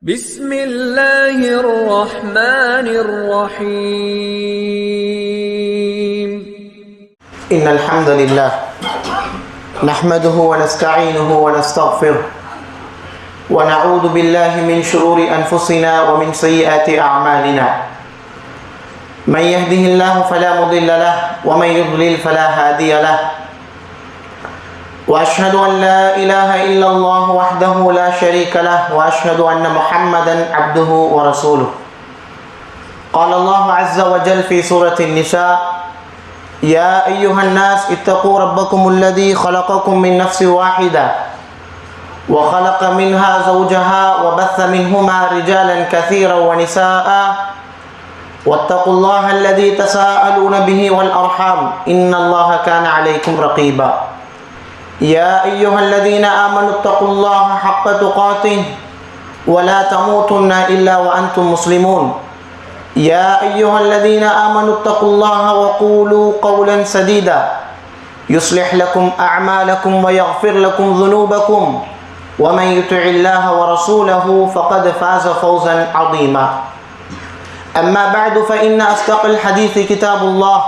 بسم الله الرحمن الرحيم إن الحمد لله نحمده ونستعينه ونستغفره ونعوذ بالله من شرور أنفسنا ومن سيئات أعمالنا من يهده الله فلا مضل له ومن يضلل فلا هادي له وأشهد أن لا إله إلا الله وحده لا شريك له وأشهد أن محمدا عبده ورسوله قال الله عز وجل في سورة النساء يا أيها الناس اتقوا ربكم الذي خلقكم من نفس واحدة وخلق منها زوجها وبث منهما رجالا كثيرا ونساء واتقوا الله الذي تساءلون به والأرحام إن الله كان عليكم رقيبا يا أيها الذين آمنوا اتقوا الله حق تقاته ولا تموتن إلا وأنتم مسلمون يا أيها الذين آمنوا اتقوا الله وقولوا قولا سديدا يصلح لكم أعمالكم ويغفر لكم ذنوبكم ومن يطع الله ورسوله فقد فاز فوزا عظيما أما بعد فإن أصدق الحديث كتاب الله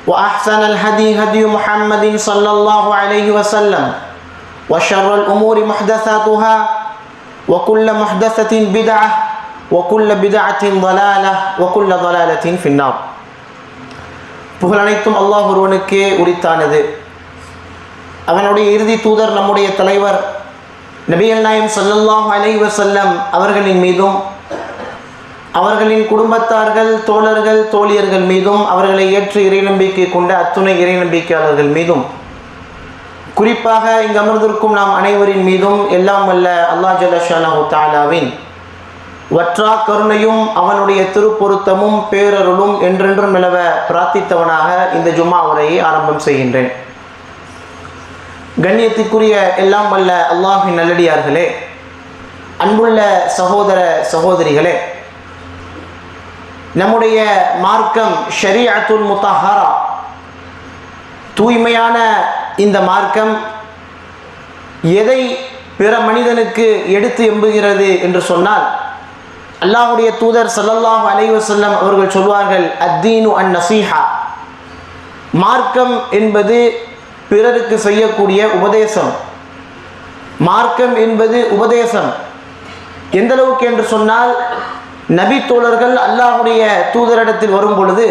وأحسن الهدي هدي محمد صلى الله عليه وسلم وشر الأمور محدثاتها وكل محدثة بدعة وكل بدعة ضلالة وكل ضلالة في النار. புகழ் அனைத்தும் அல்லாஹ் ஒருவனுக்கே உரித்தானது. அவனுடைய இறுதி தூதர் நம்முடைய தலைவர் நபிகள் நாயகம் ஸல்லல்லாஹு அலைஹி வஸல்லம் அவர்களின் மீதும் அவர்களின் குடும்பத்தார்கள், தோழர்கள், தோழியர்கள் மீதும் அவர்களை ஏற்று இறைநம்பிக்கை கொண்ட அத்துணை இறைநம்பிக்கையாளர்கள் மீதும் குறிப்பாக இங்கு அமர்ந்திருக்கும் நாம் அனைவரின் மீதும் எல்லாம் வல்ல அல்லாஹ் ஜல்ல ஷானஹு தஆலாவின் வற்றா கருணையும் அவனுடைய திருப்பொருத்தமும் பேரருளும் என்றென்றும் நிலவ பிரார்த்தித்தவனாக இந்த ஜும்மா உரையை ஆரம்பம் செய்கின்றேன். கண்ணியத்திற்குரிய எல்லாம் வல்ல அல்லாஹ்வின் நல்லடியார்களே, அன்புள்ள சகோதர சகோதரிகளே, நம்முடைய மார்க்கம் ஷரீஅத்துல் முத்தஹரா, தூய்மையான இந்த மார்க்கம் எதை பிற மனிதனுக்கு எடுத்து எம்புகிறது என்று சொன்னால், அல்லாஹ்வுடைய தூதர் ஸல்லல்லாஹு அலைஹி வஸல்லம் அவர்கள் சொல்வார்கள், அத்தீனு அன் நசீஹா, மார்க்கம் என்பது பிறருக்கு செய்யக்கூடிய உபதேசம். மார்க்கம் என்பது உபதேசம். எந்த அளவுக்கு என்று சொன்னால், நபி தோழர்கள் அல்லாஹ்வுடைய தூதரிடத்தில் வரும் பொழுது,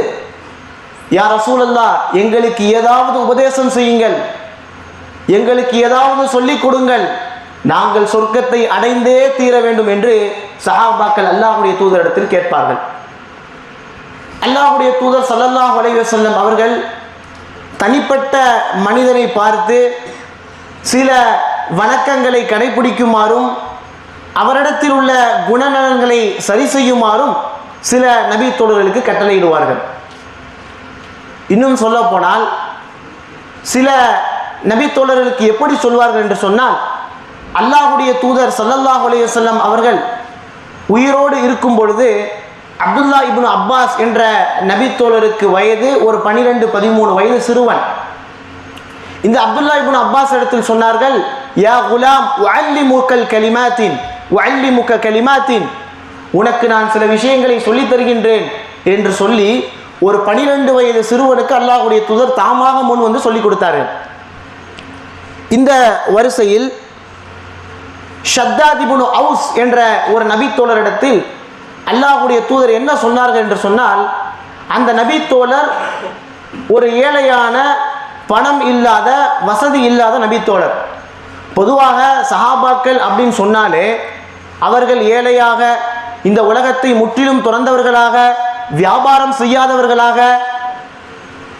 யா ரசூலல்லாஹ், எங்களுக்கு ஏதாவது உபதேசம் செய்யுங்கள், எங்களுக்கு ஏதாவது சொல்லிக் கொடுங்கள், நாங்கள் சொர்க்கத்தை அடைந்தே தீர வேண்டும் என்று சஹாபாக்கள் அல்லாஹ்வுடைய தூதரிடத்தில் கேட்பார்கள். அல்லாஹ்வுடைய தூதர் ஸல்லல்லாஹு அலைஹி வஸல்லம் அவர்கள் தனிப்பட்ட மனிதனை பார்த்து சில வணக்கங்களை கடைபிடிக்குமாறும் அவரிடத்தில் உள்ள குணநலன்களை சரி செய்யுமாறும் சில நபி தோழர்களுக்கு கட்டளையிடுவார்கள். இன்னும் சொல்ல போனால், சில நபி தோழர்களுக்கு எப்படி சொல்வார்கள் என்று சொன்னால், அல்லாஹ்வுடைய தூதர் ஸல்லல்லாஹு அலைஹி வஸல்லம் அவர்கள் உயிரோடு இருக்கும் பொழுது அப்துல்லா இப்னு அப்பாஸ் என்ற நபி தோழருக்கு வயது ஒரு 12-13 வயது சிறுவன். இந்த அப்துல்லா இப்னு அப்பாஸ் இடத்தில் சொன்னார்கள், யா குலாம் உஅல்லிமுகல் கலிமாத்தின் உஅல்லிமுக கலிமாத்தின், உனக்கு நான் சில விஷயங்களை சொல்லித் தருகின்றேன் என்று சொல்லி ஒரு 12 வயது சிறுவனுக்கு அல்லாஹ்வுடைய தூதர் தாமாக முன் வந்து சொல்லிக் கொடுத்தார்கள். இந்த வரிசையில் ஷத்தாத் இப்னு அவுஸ் என்ற ஒரு நபி தோழரிடத்தில் அல்லாஹ்வுடைய தூதர் என்ன சொன்னார்கள் என்று சொன்னால், அந்த நபி தோழர் ஒரு ஏழையான, பணம் இல்லாத, வசதி இல்லாத நபி தோழர். பொதுவாக சஹாபாக்கள் அப்படின்னு சொன்னாலே அவர்கள் ஏழையாக, இந்த உலகத்தை முற்றிலும் துறந்தவர்களாக, வியாபாரம் செய்யாதவர்களாக,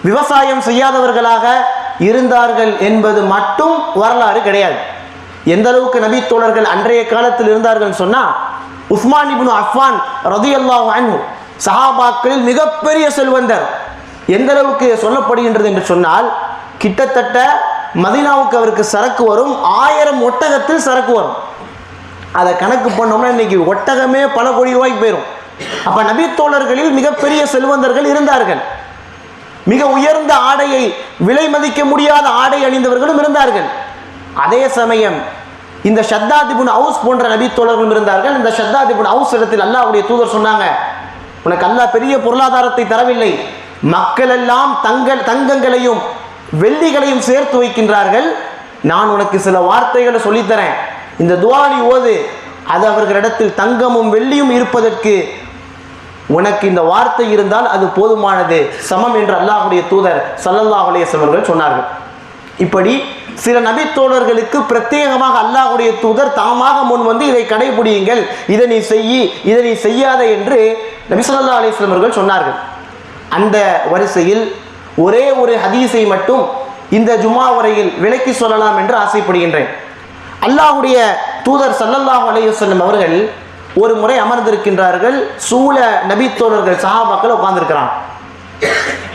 விவசாயம் செய்யாதவர்களாக இருந்தார்கள் என்பது மட்டும் வரலாறு கிடையாது. எந்த அளவுக்கு நபி தோழர்கள் அன்றைய காலத்தில் இருந்தார்கள் சொன்னால், உஸ்மான் இப்னு அஃபான் ரலியல்லாஹு அன்ஹு சஹாபாக்களில் மிகப்பெரிய செல்வந்தர். எந்த அளவுக்கு சொல்லப்படுகின்றது என்று சொன்னால், கிட்டத்தட்ட மதீனாவுக்கு அவருக்கு சரக்கு வரும் 1000 ஒட்டகத்தில் சரக்கு வரும். அதை கணக்கு பண்ணோம்னா இன்னைக்கு ஒட்டகமே பல கோடி ரூபாய்க்கு போயிடும். அப்ப நபி தோழர்களில் மிகப்பெரிய செல்வந்தர்கள் இருந்தார்கள். மிக உயர்ந்த ஆடையை, விலை மதிக்க முடியாத ஆடை அணிந்தவர்களும் இருந்தார்கள். அதே சமயம் இந்த ஷத்தாத் இப்னு அவுஸ் போன்ற நபி தோழர்களும் இருந்தார்கள். இந்த ஷத்தாத் இப்னு அவுஸ் இடத்தில் அல்லாஹ்வுடைய தூதர் சொன்னாங்க, உனக்கு அல்லாஹ் பெரிய பொருளாதாரத்தை தரவில்லை, மக்கள் எல்லாம் தங்கங்களையும் வெள்ளிகளையும் சேர்த்து வைக்கின்றார்கள், நான் உனக்கு சில வார்த்தைகளை சொல்லித்தரேன், இந்த துஆவை ஓது, அது அவர்களிடத்தில் தங்கமும் வெள்ளியும் இருப்பதற்கு உனக்கு இந்த வார்த்தை இருந்தால் அது போதுமானது, சமம் என்று அல்லாஹ்வுடைய தூதர் ஸல்லல்லாஹு அலைஹி வஸல்லம் அவர்கள் சொன்னார்கள். இப்படி சில நபி தோழர்களுக்கு பிரத்யேகமாக அல்லாஹ்வுடைய தூதர் தாமாக முன் வந்து இதை கடைபிடியுங்கள், இதை நீ செய், இதை நீ செய்யாத என்று நபி ஸல்லல்லாஹு அலைஹி வஸல்லம் அவர்கள் சொன்னார்கள். அந்த வரிசையில் ஒரே ஒரு ஹதீஸை மட்டும் இந்த ஜுமா உரையில் விளக்கி சொல்லலாம் என்று ஆசைப்படுகின்றேன். அல்லாஹ்வுடைய தூதர் ஸல்லல்லாஹு அலைஹி வஸல்லம் அவர்கள் ஒரு முறை அமர்ந்திருக்கின்றார்கள். சூழ நபி தோழர்கள் சஹாபாக்கள் உட்கார்ந்திருக்கிறாங்க.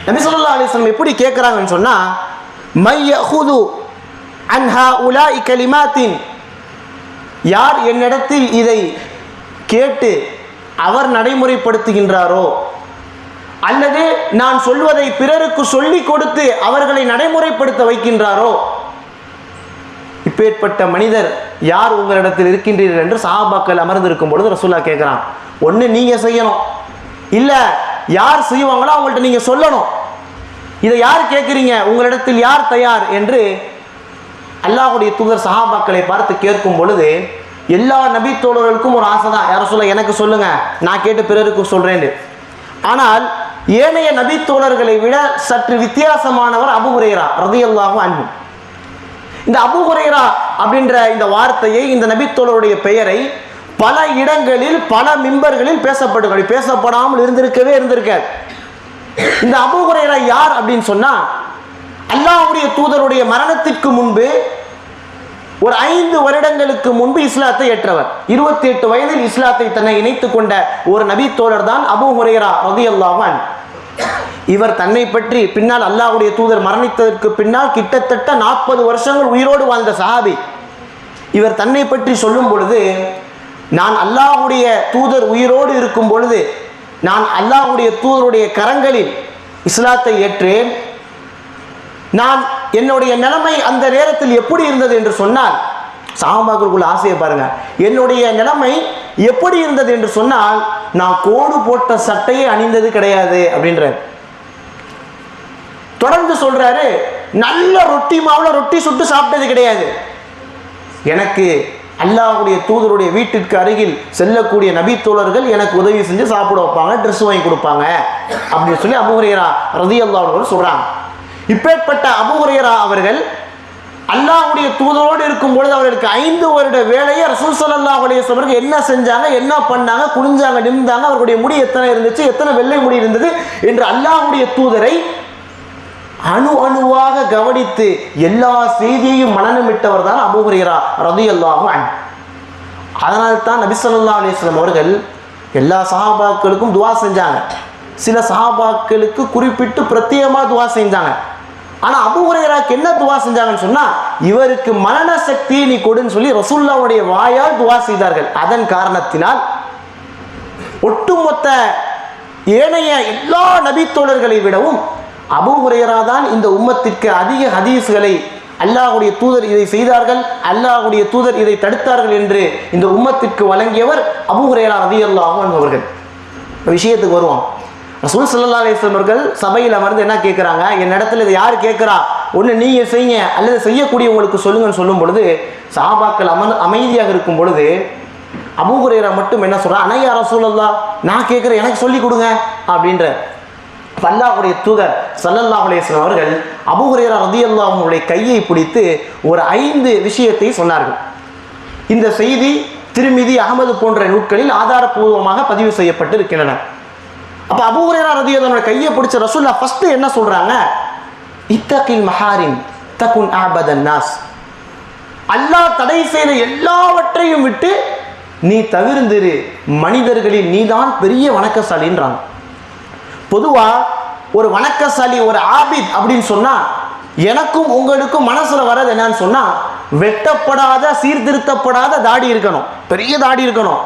நபி ஸல்லல்லாஹு அலைஹி வஸல்லம் எப்படி கேட்குறாங்கன்னு சொன்னா, மை யஹுது அன் ஹாஉலாஇ கலிமாத்தின், யார் என்னிடத்தில் இதை கேட்டு அவர் நடைமுறைப்படுத்துகின்றாரோ அல்லது நான் சொல்வதை பிறருக்கு சொல்லிக் கொடுத்து அவர்களை நடைமுறைப்படுத்த வைக்கின்றாரோ, இப்பேற்பட்ட மனிதர் யார் உங்களிடத்தில் இருக்கின்றீர்கள் என்று சஹாபாக்கள் அமர்ந்திருக்கும் பொழுது ரசூலுல்லாஹ் கேட்குறான். ஒன்று நீங்கள் செய்யணும், இல்லை யார் செய்வாங்களோ அவங்கள்ட்ட நீங்கள் சொல்லணும். இதை யார் கேட்குறீங்க, உங்களிடத்தில் யார் தயார் என்று அல்லாஹ்வுடைய தூதர் சஹாபாக்களை பார்த்து கேட்கும் பொழுது எல்லா நபி தோழர்களுக்கும் ஒரு ஆசை தான், யாரும் சொல்ல எனக்கு சொல்லுங்க, நான் கேட்டு பிறருக்கு சொல்றேன். ஆனால் ஏனைய நபி தோழர்களை விட சற்று வித்தியாசமானவர் அபூ ஹுரைரா ரலியல்லாஹு அன்ஹு. இந்த அபூ ஹுரைரா அப்படின்ற இந்த வார்த்தையை, இந்த நபி தோழருடைய பெயரை பல இடங்களில் பல மிம்பர்களில் பேசப்படாமல் இருந்திருக்காது. இந்த அபூ ஹுரைரா யார் அப்படின்னு சொன்னா, அல்லாஹ்வுடைய தூதருடைய மரணத்திற்கு முன்பு ஒரு 5 வருடங்களுக்கு முன்பு இஸ்லாத்தை ஏற்றவர். 28 வயதில் இஸ்லாத்தை தன்னை இணைத்துக் கொண்ட ஒரு நபி தோழர் தான் அபூ ஹுரைரா ரலியல்லாஹு அன்ஹு. இவர் தன்னை பற்றி பின்னால் அல்லாஹ்வுடைய தூதர் மரணித்ததற்கு பின்னால் கிட்டத்தட்ட 40 வருஷங்கள் உயிரோடு வாழ்ந்த சஹாபி. இவர் தன்னை பற்றி சொல்லும் பொழுது, நான் அல்லாஹ்வுடைய தூதர் உயிரோடு இருக்கும் பொழுது நான் அல்லாஹ்வுடைய தூதருடைய கரங்களில் இஸ்லாத்தை ஏற்றேன். நான் என்னுடைய நிலைமை அந்த நேரத்தில் எப்படி இருந்தது என்று சொன்னால், சஹாபாக்களுக்குள்ள ஆசையை பாருங்க, என்னுடைய நிலைமை எப்படி இருந்தது என்று சொன்னால், நான் கோடு போட்ட சட்டையை அணிந்தது கிடையாது அப்படின்றார். தொடர்ந்து சொல்றாரு, நல்ல ரொட்டி மாவுல ரொட்டி சுட்டு சாப்பிட்டது கிடையாது. எனக்கு அல்லாஹ்வுடைய தூதருடைய வீட்டிற்கு அருகில் செல்லக்கூடிய நபி தோழர்கள் எனக்கு உதவி செஞ்சு சாப்பிட வைப்பாங்க, ட்ரெஸ் வாங்கி கொடுப்பாங்க அப்படின்னு சொல்லி அபூ ஹுரைரா ரலியல்லாஹு அன்ஹு சொல்றாங்க. இப்பேற்பட்ட அபூ ஹுரைரா அவர்கள் அல்லாஹ்வுடைய தூதரோடு இருக்கும் பொழுது அவர்களுக்கு 5 வருட வேலையை ரசூல் ஸல்லல்லாஹு அலைஹி வஸல்லம் என்ன செஞ்சாங்க, என்ன பண்ணாங்க, குனிஞ்சாங்க, நிமிந்தாங்க, அவர்களுடைய முடி எத்தனை இருந்துச்சு, எத்தனை வெள்ளை முடி இருந்தது என்று அல்லாஹ்வுடைய தூதரை அணு அணுவாக கவனித்து எல்லா செய்தியையும் மனனமிட்டவர் தான் அபூ ஹுரைரா ரலியல்லாஹு அன்ஹு. அதனால் தான் நபி ஸல்லல்லாஹு அலைஹி வஸல்லம் அவர்கள் எல்லா சஹாபாக்களுக்கும் துஆ செஞ்சாங்க. சில சஹாபாக்களுக்கு குறிப்பிட்டு பிரத்யேகமாக துஆ செஞ்சாங்க. ஆனால் அபூ ஹுரைராக்கு என்ன துஆ செஞ்சாங்கன்னு சொன்னால், இவருக்கு மரண சக்தியை நீ கொடுன்னு சொல்லி ரசூலுல்லாஹ்வுடைய வாயால் துஆ செய்தார்கள். அதன் காரணத்தினால் ஒட்டுமொத்த ஏனைய எல்லா நபி தோழர்களை விடவும் அபூ ஹுரைரா தான் இந்த உம்மத்திற்கு அதிக ஹதீஸ்களை அல்லாஹ்வுடைய தூதர் இதை செய்தார்கள், அல்லாஹ்வுடைய தூதர் இதை தடுத்தார்கள் என்று இந்த உம்மத்திற்கு வழங்கியவர் அபூ ஹுரைரா ரலியல்லாஹு அன்ஹு அவர்கள். விஷயத்துக்கு வருவோம். ரசூல் ஸல்லல்லாஹு அலைஹி வஸல்லம் அவர்கள் சபையில் அமர்ந்து என்ன கேட்குறாங்க, என் இடத்துல இதை யார் கேட்குறா, ஒன்று நீங்கள் செய்யுங்க அல்லது செய்யக்கூடியவங்களுக்கு சொல்லுங்கன்னு சொல்லும் பொழுது சஹாபாக்கள் அமைதியாக இருக்கும் பொழுது அபூ ஹுரைரா மட்டும் என்ன சொல்கிறான், அனையா ரசூலல்லாஹ், நான் கேட்குறேன், எனக்கு சொல்லிக் கொடுங்க அப்படின்ற. அல்லாஹ்வுடைய தூதர் ஸல்லல்லாஹு அலைஹி வஸல்லம் அவர்கள் அபூ ஹுரைரா ரலியல்லாஹு அன்ஹுடைய கையை பிடித்து ஒரு 5 விஷயத்தை சொன்னார்கள். இந்த செய்தி திர்மிதி, அஹ்மது போன்ற நூல்களில் ஆதாரபூர்வமாக பதிவு செய்யப்பட்டு இருக்கின்றன. அப்போ அபூ ஹுரைரா ரலியல்லாஹு அன்ஹு கையை பிடிச்ச ரசூலுல்லாஹ் ஃபர்ஸ்ட் என்ன சொல்றாங்க, இத்தகில் மஹாரிம் தகுன் அபதன் நாஸ், அல்லாஹ் தடை செய்த எல்லாவற்றையும் விட்டு நீ தவிர்ந்திரு, மனிதர்களில் நீதான் பெரிய வணக்கசாலின்றாங்க. பொதுவா ஒரு வணக்கசாலி, ஒரு ஆபித் அப்படின்னு சொன்னா எனக்கும் உங்களுக்கும் மனசுல வர்றது என்னன்னு சொன்னா, வெட்டப்படாத சீர்திருத்தப்படாத தாடி இருக்கணும், பெரிய தாடி இருக்கணும்.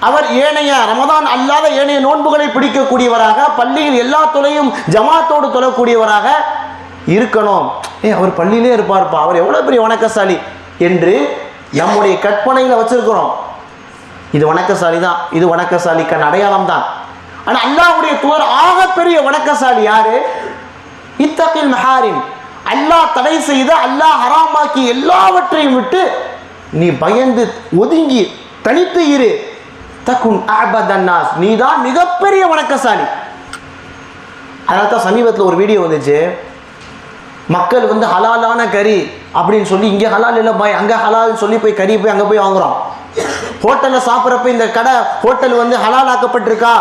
அவர் ஏனைய ரமதான் அல்லாத ஏனைய நோன்புகளை பிடிக்கக்கூடியவராக, பள்ளியில் எல்லா தொலையும் ஜமாத்தோடு தொழக்கூடியவராக இருக்கணும். அவர் பள்ளியிலே இருப்பார்ப்பா, அவர் எவ்வளவு பெரிய வணக்கசாலி என்று நம்முடைய கற்பனையில் வச்சிருக்கிறோம், இது வணக்கசாலி தான், இது வணக்கசாலிக்கான அடையாளம் தான். ஆனால் அல்லாஹ்வுடைய தூதர் ஆகப்பெரிய வணக்கசாலி யாரு? இத்தகில் மஹாரிம், அல்லாஹ் தடை செய்த, அல்லாஹ் ஹராமாக்கி எல்லாவற்றையும் விட்டு நீ பயந்து ஒதுங்கி தனித்து இரு. தகுன் அஅபதன் நாஸ், நீ தான் மிகப்பெரிய வணக்கசாலி. அதனால தான் சமீபத்தில் ஒரு வீடியோ வந்துச்சு, மக்கள் வந்து ஹலாலான கறி அப்படின்னு சொல்லி, இங்கே ஹலால் இல்லை பாய், அங்கே ஹலால்னு சொல்லி போய் கறி போய் அங்கே போய் வாங்குறோம். ஹோட்டலில் சாப்பிட்றப்ப இந்த கடை ஹோட்டல் வந்து ஹலால் ஆக்கப்பட்டிருக்கா,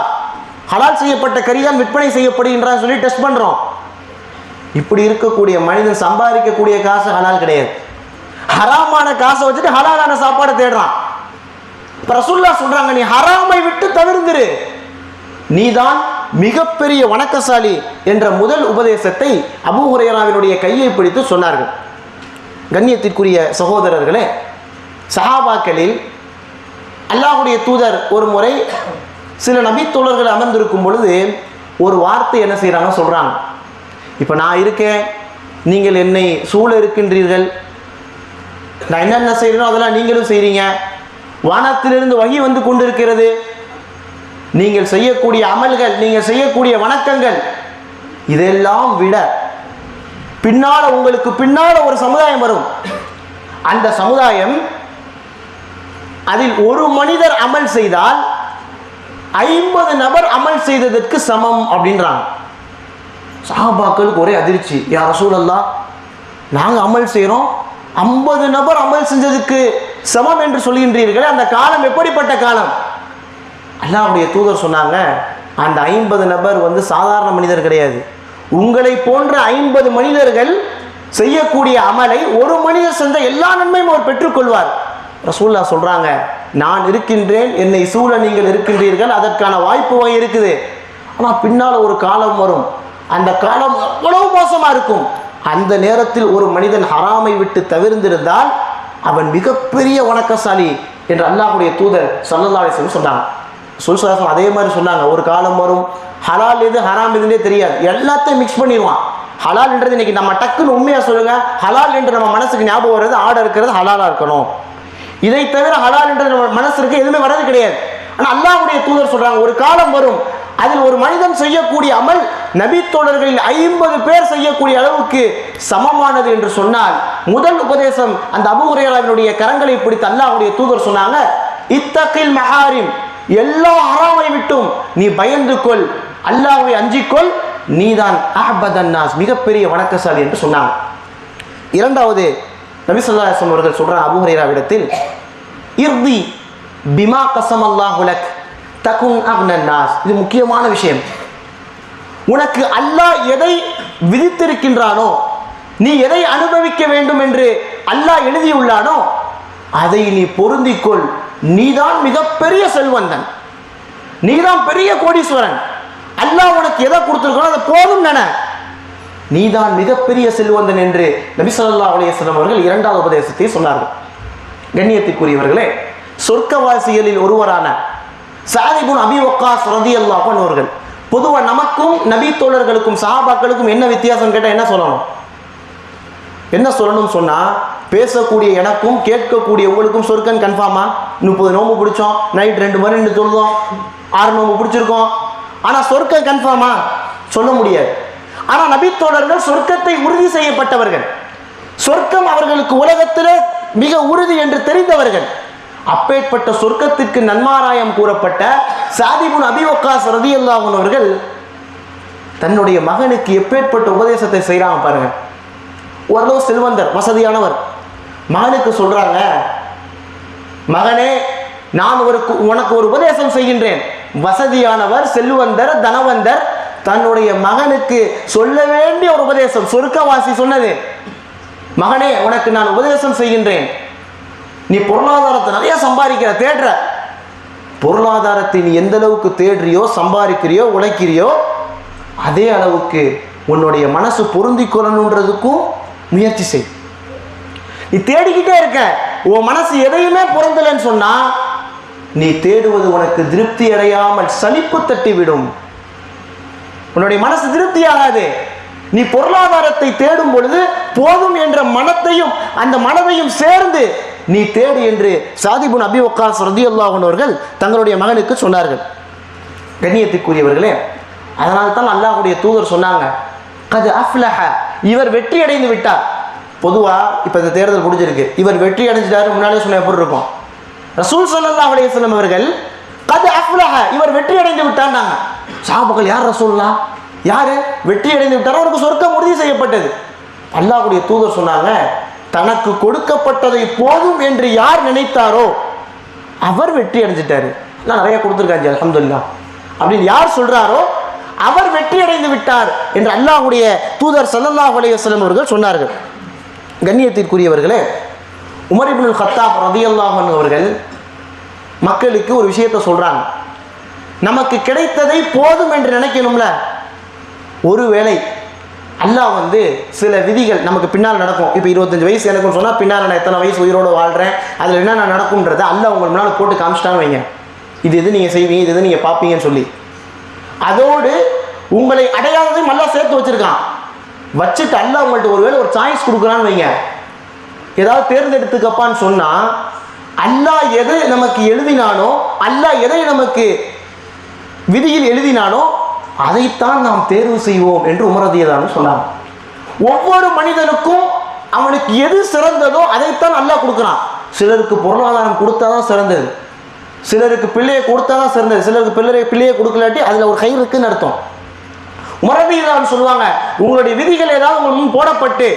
ஹலால் செய்யப்பட்ட கறி தான் விற்பனை செய்யப்படுகின்றான்னு சொல்லி டெஸ்ட் பண்ணுறோம். இப்படி இருக்கக்கூடிய மனிதன் சம்பாதிக்கக்கூடிய காசு ஹலால் கிடையாது, ஹராமான காசை வச்சுட்டு ஹலாலான சாப்பாடை தேடுறான். இப்போ ரசூலுல்லாஹ் சொல்றாங்க, நீ ஹராமை விட்டு தவிர்ந்திரு, நீதான் மிகப்பெரிய வணக்கசாலி என்ற முதல் உபதேசத்தை அபூ ஹுரைராவினுடைய கையை பிடித்து சொன்னார்கள். கண்ணியத்திற்குரிய சகோதரர்களே, சஹாபாக்களில் அல்லாஹ்வுடைய தூதர் ஒரு முறை சில நபி தோழர்கள் அமர்ந்திருக்கும் பொழுது ஒரு வார்த்தை என்ன செய்கிறாங்க சொல்கிறாங்க, இப்போ நான் இருக்கேன், நீங்கள் என்னை சூழ இருக்கின்றீர்கள், நான் என்னென்ன செய்கிறேனோ அதெல்லாம் நீங்களும் செய்கிறீங்க, வானத்திலிருந்து வகி வந்து கொண்டிருக்கிறது, நீங்கள் செய்யக்கூடிய அமல்கள், நீங்கள் செய்யக்கூடிய வணக்கங்கள், இதெல்லாம் விட பின்னால உங்களுக்கு பின்னால ஒரு சமுதாயம் வரும். அந்த சமுதாயம் அதில் ஒரு மனிதர் அமல் செய்தால் 50 நபர் அமல் செய்ததற்கு சமம் அப்படின்றாங்க. சஹாபாக்களுக்கு ஒரே அதிர்ச்சி, யா ரசூலல்லாஹ், நாங்கள் அமல் செய்கிறோம், 50 நபர் அமல் செஞ்சதுக்கு சமம் என்று சொல்கின்றீர்களே, அந்த காலம் எப்படிப்பட்ட காலம்? அல்லாஹ்வுடைய தூதர் சொன்னாங்க, அந்த 50 நபர் வந்து சாதாரண மனிதர் கிடையாது, உங்களை போன்ற 50 மனிதர்கள் செய்யக்கூடிய அமலை ஒரு மனிதர் செஞ்ச எல்லா நன்மையும் அவர் பெற்றுக்கொள்வார். ரசூலுல்லாஹ் சொல்றாங்க, நான் இருக்கின்றேன், என்னை சூழ நீங்கள் இருக்கின்றீர்கள், அதற்கான வாய்ப்பு இருக்குது. ஆனால் பின்னால் ஒரு காலம் வரும், அந்த காலம் எவ்வளவு மோசமா இருக்கும். அந்த நேரத்தில் ஒரு மனிதன் ஹராமை விட்டு தவிர்ந்திருந்தால் அவன் மிகப்பெரிய வணக்கசாலி என்று அல்லாஹ்வுடைய தூதர் ஸல்லல்லாஹு அலைஹி வஸல்லம் சொன்னாங்க. சுல்சாசம் அதே மாதிரி சொன்னாங்க, ஒரு காலம் வரும், ஹலால் எது ஹராம் எதுன்னே தெரியாது, எல்லாத்தையும் மிக்ஸ் பண்ணிடுவான். ஹலால் என்றது இன்னைக்கு நம்ம டக்குன்னு உண்மையாக சொல்லுங்க, ஹலால் என்று நம்ம மனசுக்கு ஞாபகம் வருது, ஆடை இருக்கிறது ஹலாலாக இருக்கணும், இதை தவிர ஹலால் என்று நம்ம மனசுக்கு எதுவுமே வர்றது கிடையாது. ஆனால் அல்லாஹ்வுடைய தூதர் சொல்றாங்க, ஒரு காலம் வரும், அதில் ஒரு மனிதன் செய்யக்கூடிய அமல் நபி தோழர்களில் 50 பேர் செய்யக்கூடிய அளவுக்கு சமமானது என்று சொன்னால், முதல் உபதேசம் அந்த அபூ ஹுரைராவினுடைய கரங்களை பிடித்து அல்லாஹ்வுடைய தூதர் சொன்னாங்க, இத்தகில் மஹாரிம், எல்லா ஹராமை விட்டும் நீ பயந்து கொள், அல்லாஹ்வை அஞ்சிக்கொள், நீதான் அஹ்பதன் நாஸ், மிகப்பெரிய வணக்கசாலி என்று சொன்னாங்க. இரண்டாவது நபி ஸல்லல்லாஹு அலைஹி வஸல்லம் அவர்கள் சொல்றாங்க அபூ ஹுரைராவிடத்தில், இர்தி பிமா கஸமல்லாஹு லக் தகுன் அக்னன் நாஸ். இது முக்கியமான விஷயம். உனக்கு அல்லாஹ் எதை விதித்திருக்கின்றானோ, நீ எதை அனுபவிக்க வேண்டும் என்று அல்லாஹ் எழுதியுள்ளானோ அதை நீ பொருந்திக்கொள், நீதான் மிகப்பெரிய செல்வந்தன், நீதான் பெரிய கோடீஸ்வரன். அல்லாஹ் உனக்கு எதை கொடுத்திருக்கானோ அதை போதும் நன, நீதான் மிகப்பெரிய செல்வந்தன் என்று நபி ஸல்லல்லாஹு அலைஹி வஸல்லம் அவர்கள் இரண்டாவது உபதேசத்தை சொன்னார்கள். கண்ணியத்திற்குரியவர்களே, சொர்க்கவாசிகளில் ஒருவரான சஅத் இப்னு அபி வக்காஸ் ரலியல்லாஹு அன்ஹு அவர்கள், பொதுவாக நமக்கும் நபி தோழர்களுக்கும் சஹாபாக்களுக்கும் என்ன வித்தியாசம் கேட்டால் என்ன சொல்லணும்? என்ன சொல்லணும்னு சொன்னால், பேசக்கூடிய எனக்கும் கேட்கக்கூடிய உங்களுக்கும் சொர்க்கம் கன்ஃபார்மா? 30 நோம்பு பிடிச்சோம், நைட் 2 மணி நின்று தொழுதோம், 6 நோம்பு பிடிச்சிருக்கோம், ஆனால் சொர்க்கம் கன்ஃபார்மா? சொல்ல முடியாது. ஆனால் நபி தோழர்கள் சொர்க்கத்தை உறுதி செய்யப்பட்டவர்கள், சொர்க்கம் அவர்களுக்கு உலகத்திலே மிக உறுதி என்று தெரிந்தவர்கள். அப்பேற்பட்ட சொர்க்கத்திற்கு நன்மாராயம் கூறப்பட்ட சஅத் இப்னு அபி வக்காஸ் ரலியல்லாஹு அன்ஹு அவர்கள் தன்னுடைய மகனுக்கு எப்பேற்பட்ட உபதேசத்தை செய்கிறாங்க பாருங்க. ஓரளவு செல்வந்தர், வசதியானவர், மகனுக்கு சொல்றாங்க, மகனே, நான் உனக்கு ஒரு உபதேசம் செய்கின்றேன். வசதியானவர், செல்வந்தர், தனவந்தர் தன்னுடைய மகனுக்கு சொல்ல வேண்டிய ஒரு உபதேசம், சொர்க்கவாசி சொன்னது, மகனே உனக்கு நான் உபதேசம் செய்கின்றேன், நீ பொருளாதாரத்தை நிறைய சம்பாதிக்கிற, தேடுற, பொருளாதாரத்தை நீ எந்த அளவுக்கு தேடுறியோ, சம்பாதிக்கிறியோ, உழைக்கிறியோ, அதே அளவுக்கு உன்னுடைய மனசு பொருந்தி கொள்ளணுன்றதுக்கும் முயற்சி செய். நீ தேடிக்கிட்டே இருக்க, உன் மனசு எதையுமே பொருந்தலைன்னு சொன்னா, நீ தேடுவது உனக்கு திருப்தி அடையாமல் சலிப்பு தட்டிவிடும், உன்னுடைய மனசு திருப்தி ஆகாது. நீ பொருளாதாரத்தை தேடும் பொழுது போதும் என்ற மனத்தையும் அந்த மனதையும் சேர்ந்து நீ தேடு என்று சாத் இப்னு அபி வக்காஸ் ரலியல்லாஹு அன்ஹு அவர்கள் தங்களுடைய மகனுக்கு சொன்னார்கள். கண்ணியத்துக்குரியவர்களே, அதனால தான் அல்லாஹ்வுடைய தூதர் சொன்னாங்க, கத் அஃப்லஹ, இவர் வெற்றி அடைந்து விட்டார். பொதுவாக இப்போ இந்த தேர்தல் முடிஞ்சிருக்கு, இவர் வெற்றி அடைஞ்சிட்டாரு முன்னாலே சொன்ன எப்படி இருக்கும்? ரசூல் ஸல்லல்லாஹு அலைஹி வஸல்லம் அவர்கள் கத் அஃப்லஹ, இவர் வெற்றி அடைந்து விட்டார்னாங்க. சஹாபாக்கள், யார் ரசூலுல்லாஹ், யாரு வெற்றி அடைந்து விட்டாரோ அவருக்கு சொர்க்கம் உறுதி செய்யப்பட்டது. அல்லாஹ்வுடைய தூதர் சொன்னாங்க, தனக்கு கொடுக்கப்பட்டதை போதும் என்று யார் நினைத்தாரோ அவர் வெற்றி அடைஞ்சிட்டாரு. நான் நிறைய கொடுத்துருக்காங்க அல்ஹம்துலில்லாஹ் அப்படின்னு யார் சொல்றாரோ அவர் வெற்றி அடைந்து விட்டார் என்று அல்லாஹ்வுடைய தூதர் ஸல்லல்லாஹு அலைஹி வஸல்லம் அவர்கள் சொன்னார்கள். கண்ணியத்திற்குரியவர்களே, உமர் இப்னுல் கத்தாப் ரலியல்லாஹு அன்ஹு அவர்கள் மக்களுக்கு ஒரு விஷயத்தை சொல்றாங்க. நமக்கு கிடைத்ததை போதும் என்று நினைக்கணும்ல. ஒருவேளை அல்லாஹ் சில விதிகள் நமக்கு பின்னால் நடக்கும். இப்போ 25 வயசு எனக்குன்னு சொன்னால் பின்னால் நான் எத்தனை வயசு உயிரோடு வாழ்கிறேன், அதில் என்னென்ன நடக்கும்ன்றதை அல்லாஹ் உங்களுக்கு முன்னால் போட்டு காமிச்சிட்டான்னு வைங்க. இது எது நீங்கள் செய்வீங்க, இது எது நீங்கள் பார்ப்பீங்கன்னு சொல்லி. அதோடு உங்களை அடையாததையும் அல்லாஹ் சேர்த்து வச்சுருக்கான். வச்சுட்டு அல்லாஹ் உங்கள்கிட்ட ஒருவேளை ஒரு சாய்ஸ் கொடுக்குறான்னு வைங்க, ஏதாவது தேர்ந்தெடுத்துக்கப்பான்னு சொன்னால் அல்லாஹ் எதை நமக்கு எழுதினானோ, அல்லாஹ் எதை நமக்கு விதியில் எழுதினானோ அதைத்தான் நாம் தேர்வு செய்வோம் என்று உமர் ரலியல்லாஹு அன்ஹு சொன்னாங்க. ஒவ்வொரு மனிதனுக்கும் அவனுக்கு எது சிறந்ததோ அதைத்தான் அல்லாஹ் கொடுக்குறான். சிலருக்கு பொருளாதாரம் கொடுத்தாதான் சிறந்தது, சிலருக்கு பிள்ளையை கொடுத்தாதான் சிறந்தது, சிலருக்கு பிள்ளையை கொடுக்கலாட்டி அதில் ஒரு கயிறு இருக்குன்னு அர்த்தம். உமர் ரலியல்லாஹு அன்ஹு சொல்லுவாங்க, உங்களுடைய விதிகள் ஏதாவது உங்களுக்கு முன் போடப்பட்டு